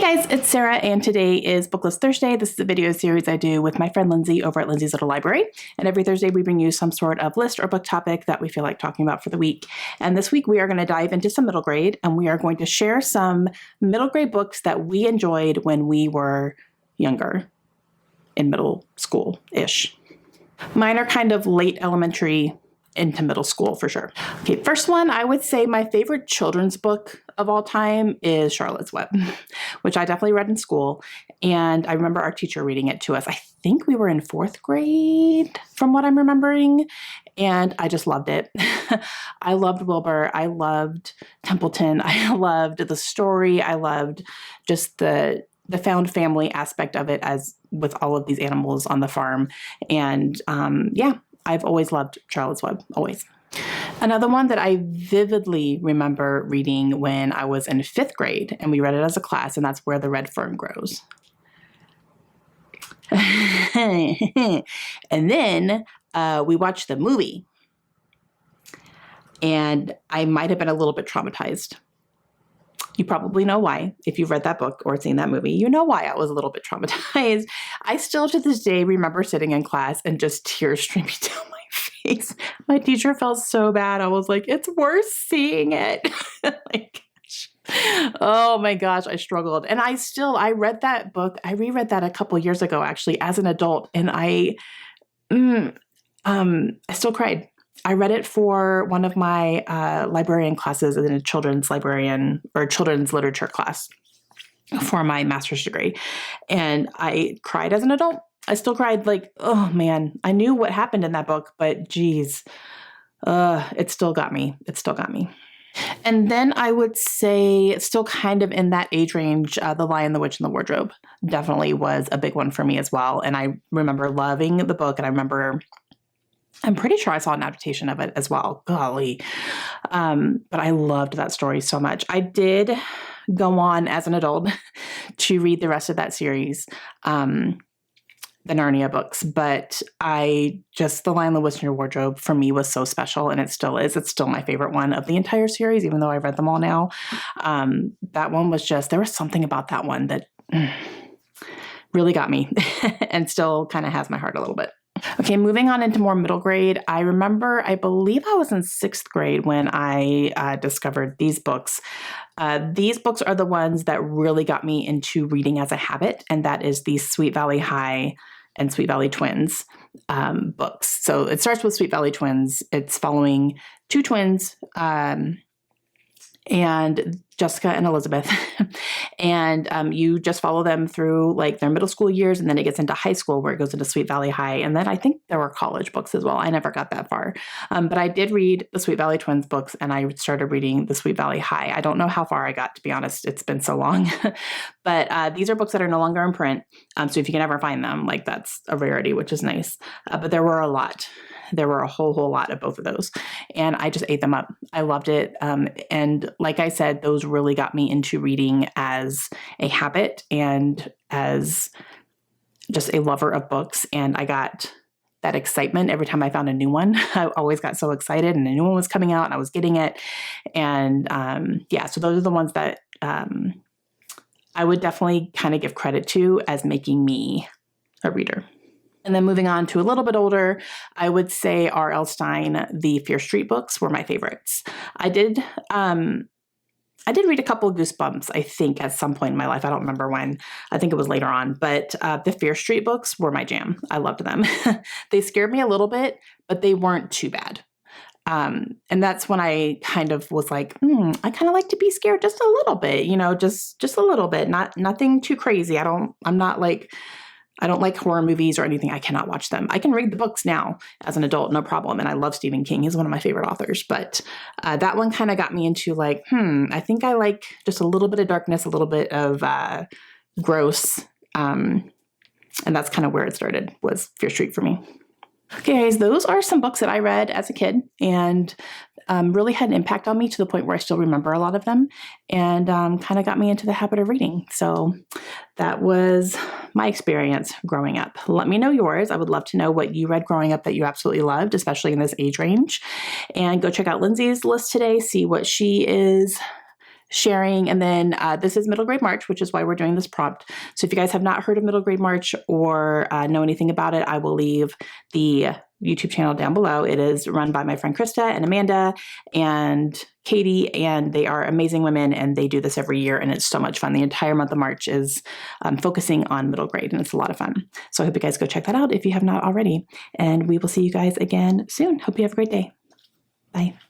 Hey guys, it's Sarah, and today is Booklist Thursday. This is a video series I do with my friend Lindsay over at Lindsay's Little Library. And every Thursday we bring you some sort of list or book topic that we feel like talking about for the week. And this week we are going to dive into some middle grade, and we are going to share some middle grade books that we enjoyed when we were younger, in middle school-ish. Mine are kind of late elementary into middle school for sure. Okay, first one, I would say my favorite children's book of all time is Charlotte's Web, which I definitely read in school. And I remember our teacher reading it to us. I think we were in 4th grade from what I'm remembering. And I just loved it. I loved Wilbur. I loved Templeton. I loved the story. I loved just the found family aspect of it, as with all of these animals on the farm. And yeah, I've always loved Charlotte's Web, always. Another one that I vividly remember reading when I was in 5th grade, and we read it as a class, and that's Where the Red Fern Grows. And then we watched the movie, and I might have been a little bit traumatized. You probably know why. If you've read that book or seen that movie, you know why I was a little bit traumatized. I still to this day remember sitting in class and just tears streaming down my face. My teacher felt so bad. I was like, it's worth seeing it. Like, oh my gosh, I struggled. And I read that book. I reread that a couple years ago, actually, as an adult. And I still cried. I read it for one of my librarian classes in a children's librarian or children's literature class for my master's degree. And I cried as an adult. I still cried, like, oh man, I knew what happened in that book, but geez, it still got me. It still got me. And then I would say, still kind of in that age range, The Lion, the Witch, and the Wardrobe definitely was a big one for me as well. And I remember loving the book, and I'm pretty sure I saw an adaptation of it as well. Golly. But I loved that story so much. I did go on as an adult to read the rest of that series, the Narnia books, but The Lion, the Witch, and Your Wardrobe for me was so special, and it still is. It's still my favorite one of the entire series, even though I've read them all now. That one was there was something about that one that really got me and still kind of has my heart a little bit. Okay, moving on into more middle grade, I believe I was in 6th grade when I discovered these books. These books are the ones that really got me into reading as a habit, and that is the Sweet Valley High and Sweet Valley Twins books. So it starts with Sweet Valley Twins. It's following 2 twins, and Jessica and Elizabeth. And you just follow them through like their middle school years, and then it gets into high school where it goes into Sweet Valley High. And then I think there were college books as well. I never got that far. But I did read the Sweet Valley Twins books, and I started reading the Sweet Valley High. I don't know how far I got, to be honest. It's been so long. But these are books that are no longer in print. So if you can ever find them, like that's a rarity, which is nice. But there were a lot. There were a whole lot of both of those. And I just ate them up. I loved it. And like I said, those really got me into reading as a habit and as just a lover of books. And I got that excitement every time I found a new one. I always got so excited, and a new one was coming out and I was getting it. And yeah, so those are the ones that I would definitely kind of give credit to as making me a reader. And then moving on to a little bit older, I would say R.L. Stine, the Fear Street books were my favorites. I did read a couple of Goosebumps, I think, at some point in my life. I don't remember when. I think it was later on. But the Fear Street books were my jam. I loved them. They scared me a little bit, but they weren't too bad. And that's when I kind of was like, I kind of like to be scared just a little bit, just a little bit, nothing too crazy. I don't like horror movies or anything. I cannot watch them. I can read the books now as an adult, no problem. And I love Stephen King. He's one of my favorite authors. But that one kind of got me into like, I think I like just a little bit of darkness, a little bit of gross. And that's kind of where it started, was Fear Street for me. Okay, guys, those are some books that I read as a kid and really had an impact on me to the point where I still remember a lot of them, and kind of got me into the habit of reading. So that was my experience growing up. Let me know yours. I would love to know what you read growing up that you absolutely loved, especially in this age range. And go check out Lindsay's list today, see what she is sharing. And then this is Middle Grade March, which is why we're doing this prompt. So if you guys have not heard of Middle Grade March or know anything about it, I will leave the YouTube channel down below. It is run by my friend Krista and Amanda and Katie, and they are amazing women, and they do this every year, and it's so much fun. The entire month of March is focusing on middle grade, and it's a lot of fun. So I hope you guys go check that out if you have not already, and we will see you guys again soon. Hope you have a great day. Bye.